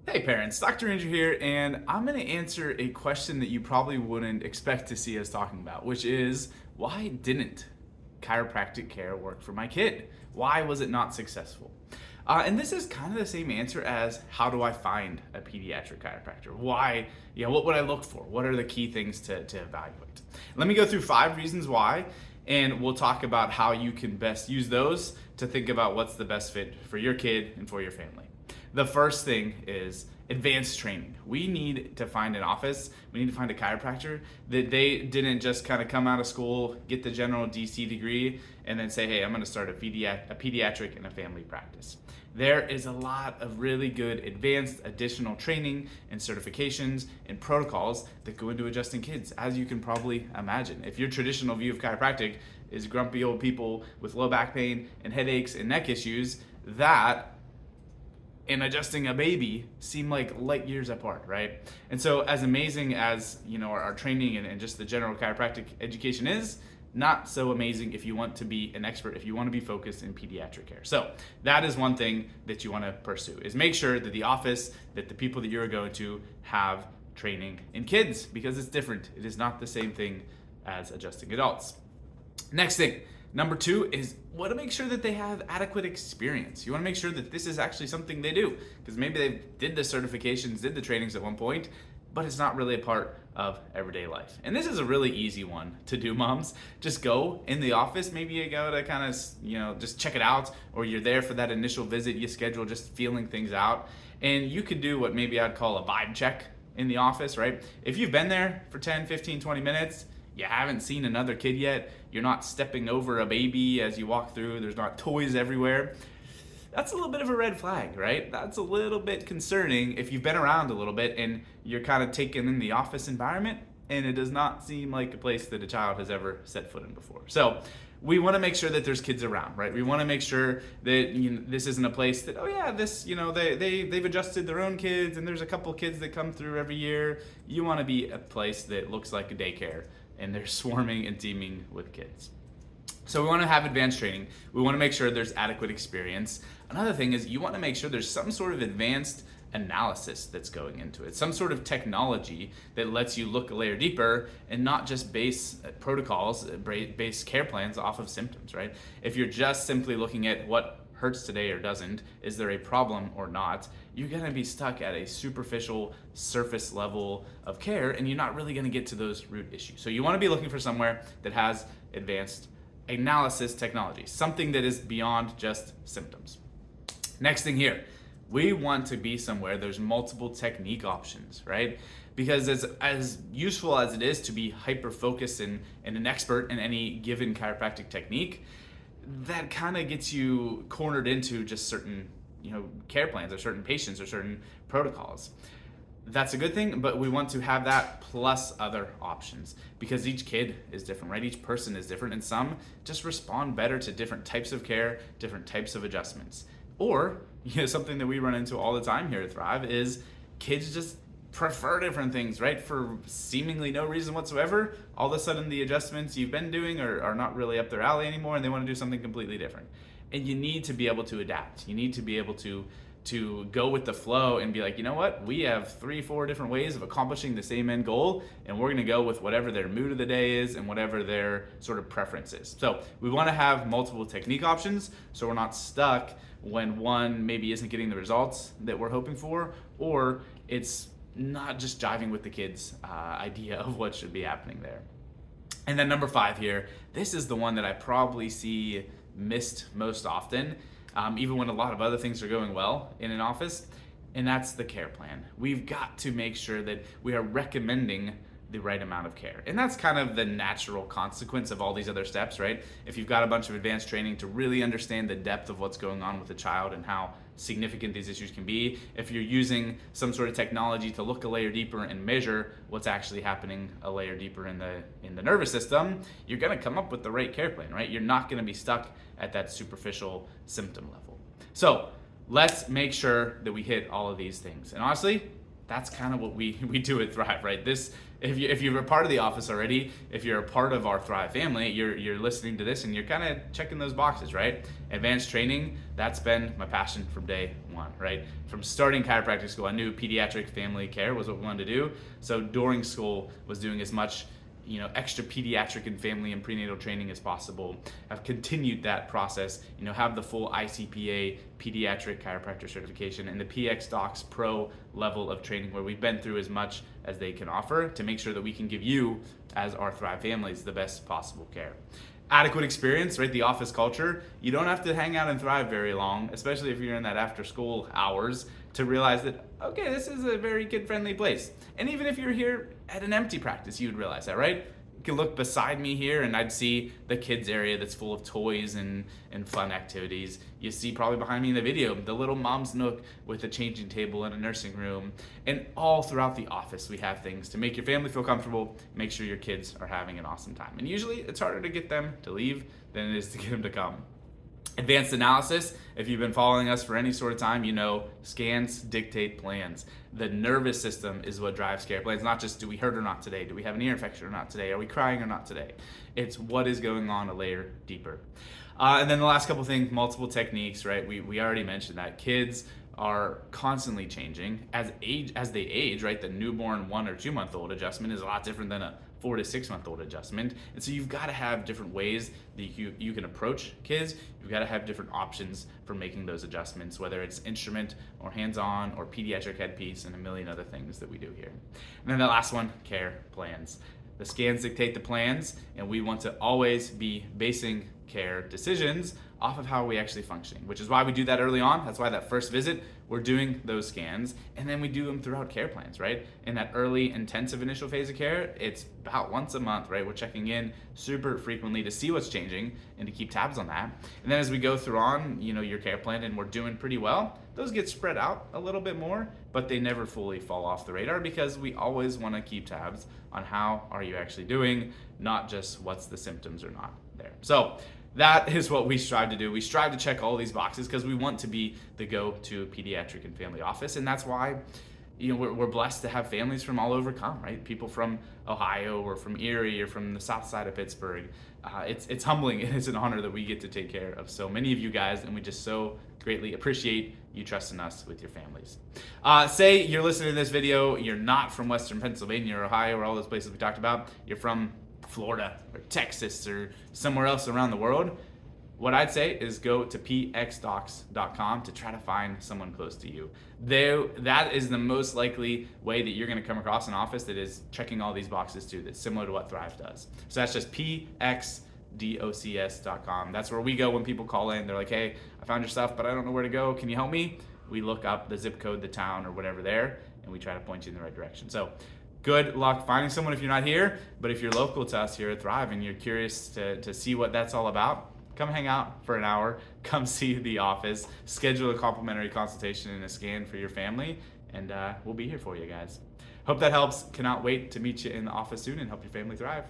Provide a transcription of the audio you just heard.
Hey parents, Dr. Andrew here, and I'm going to answer a question that you probably wouldn't expect to see us talking about, which is why didn't chiropractic care work for my kid? Why was it not successful? And this is kind of the same answer as how do I find a pediatric chiropractor? Why, what would I look for? What are the key things to evaluate? Let me go through 5 reasons why, and we'll talk about how you can best use those to think about what's the best fit for your kid and for your family. The first thing is advanced training. We need to find an office, we need to find a chiropractor that they didn't just kind of come out of school, get the general DC degree, and then say, hey, I'm going to start a pediatric and a family practice. There is a lot of really good advanced additional training and certifications and protocols that go into adjusting kids, as you can probably imagine. If your traditional view of chiropractic is grumpy old people with low back pain and headaches and neck issues, that and adjusting a baby seem like light years apart, right? And so as amazing as our training and just the general chiropractic education is, not so amazing if you want to be an expert, if you want to be focused in pediatric care. So that is one thing that you want to pursue, is make sure that the office, that the people that you're going to have training in kids, because it's different. It is not the same thing as adjusting adults. Next thing, number 2 is want to make sure that they have adequate experience. You want to make sure that this is actually something they do, because maybe they did the certifications, did the trainings at one point, but it's not really a part of everyday life. And this is a really easy one to do, moms. Just go in the office. Maybe you go to kind of, just check it out, or you're there for that initial visit. You schedule just feeling things out. And you could do what maybe I'd call a vibe check in the office, right? If you've been there for 10, 15, 20 minutes, you haven't seen another kid yet, you're not stepping over a baby as you walk through, there's not toys everywhere, that's a little bit of a red flag, right? That's a little bit concerning if you've been around a little bit and you're kind of taken in the office environment and it does not seem like a place that a child has ever set foot in before. So we want to make sure that there's kids around, right? We want to make sure that this isn't a place that, they've adjusted their own kids and there's a couple kids that come through every year. You want to be a place that looks like a daycare and they're swarming and teeming with kids. So we want to have advanced training. We want to make sure there's adequate experience. Another thing is you want to make sure there's some sort of advanced analysis that's going into it, some sort of technology that lets you look a layer deeper and not just base protocols, base care plans off of symptoms, right? If you're just simply looking at what hurts today or doesn't, is there a problem or not, you're going to be stuck at a superficial surface level of care and you're not really going to get to those root issues. So you want to be looking for somewhere that has advanced analysis technology, something that is beyond just symptoms. Next thing here, we want to be somewhere there's multiple technique options, right? Because as useful as it is to be hyper-focused and an expert in any given chiropractic technique, that kind of gets you cornered into just certain care plans or certain patients or certain protocols. That's a good thing, but we want to have that plus other options because each kid is different, right? Each person is different, and some just respond better to different types of care, different types of adjustments. Or something that we run into all the time here at Thrive is kids just prefer different things, right? For seemingly no reason whatsoever, all of a sudden the adjustments you've been doing are not really up their alley anymore and they want to do something completely different. And you need to be able to adapt. You need to be able to go with the flow and be like, you know what? We have 3-4 different ways of accomplishing the same end goal, and we're going to go with whatever their mood of the day is and whatever their sort of preference is. So we want to have multiple technique options so we're not stuck when one maybe isn't getting the results that we're hoping for, or it's not just jiving with the kids' idea of what should be happening there. And then number 5 here, this is the one that I probably see missed most often, even when a lot of other things are going well in an office, and that's the care plan. We've got to make sure that we are recommending the right amount of care. And that's kind of the natural consequence of all these other steps, right? If you've got a bunch of advanced training to really understand the depth of what's going on with the child and how significant these issues can be, if you're using some sort of technology to look a layer deeper and measure what's actually happening a layer deeper in the nervous system, you're going to come up with the right care plan, right? You're not going to be stuck at that superficial symptom level. So let's make sure that we hit all of these things. And honestly, that's kind of what we do at Thrive, right? This, if you're a part of the office already, if you're a part of our Thrive family, you're listening to this and you're kind of checking those boxes, right? Advanced training, that's been my passion from day one, right? From starting chiropractic school, I knew pediatric family care was what we wanted to do. So during school, was doing as much extra pediatric and family and prenatal training as possible. I've continued that process, have the full ICPA pediatric chiropractor certification and the PX Docs Pro level of training, where we've been through as much as they can offer to make sure that we can give you, as our Thrive families, the best possible care. Adequate experience, right? The office culture. You don't have to hang out and Thrive very long, especially if you're in that after school hours, to realize that, okay, this is a very kid-friendly place. And even if you're here at an empty practice, you'd realize that, right? You can look beside me here and I'd see the kids area that's full of toys and fun activities. You see probably behind me in the video, the little mom's nook with a changing table and a nursing room. And all throughout the office, we have things to make your family feel comfortable, make sure your kids are having an awesome time. And usually it's harder to get them to leave than it is to get them to come. Advanced analysis, if you've been following us for any sort of time, scans dictate plans. The nervous system is what drives care plans, not just do we hurt or not today, do we have an ear infection or not today, are we crying or not today. It's what is going on a layer deeper. And then the last couple things, multiple techniques, right? We already mentioned that. Kids are constantly changing as they age, right? The newborn 1 or 2 month old adjustment is a lot different than a 4 to 6 month old adjustment. And so you've got to have different ways that you can approach kids. You've got to have different options for making those adjustments, whether it's instrument or hands-on or pediatric headpiece and a million other things that we do here. And then the last one, care plans. The scans dictate the plans, and we want to always be basing care decisions off of how are we actually functioning, which is why we do that early on. That's why that first visit, we're doing those scans, and then we do them throughout care plans, right? In that early intensive initial phase of care, it's about once a month, right? We're checking in super frequently to see what's changing and to keep tabs on that. And then as we go through on, your care plan and we're doing pretty well, those get spread out a little bit more, but they never fully fall off the radar because we always want to keep tabs on how are you actually doing, not just what's the symptoms or not there. So that is what we strive to do. We strive to check all these boxes because we want to be the go-to pediatric and family office. And that's why we're blessed to have families from all over come, right? People from Ohio or from Erie or from the south side of Pittsburgh. It's humbling and it's an honor that we get to take care of so many of you guys, and we just so greatly appreciate you trusting us with your families. Say you're listening to this video, you're not from Western Pennsylvania or Ohio or all those places we talked about, you're from Florida or Texas or somewhere else around the world. What I'd say is go to pxdocs.com to try to find someone close to you. That is the most likely way that you're going to come across an office that is checking all these boxes too, that's similar to what Thrive does. So that's just pxdocs.com. That's where we go when people call in. They're like, hey, I found your stuff, but I don't know where to go. Can you help me? We look up the zip code, the town, or whatever there, and we try to point you in the right direction. So good luck finding someone if you're not here, but if you're local to us here at Thrive and you're curious to see what that's all about, come hang out for an hour, come see the office, schedule a complimentary consultation and a scan for your family, and we'll be here for you guys. Hope that helps. Cannot wait to meet you in the office soon and help your family thrive.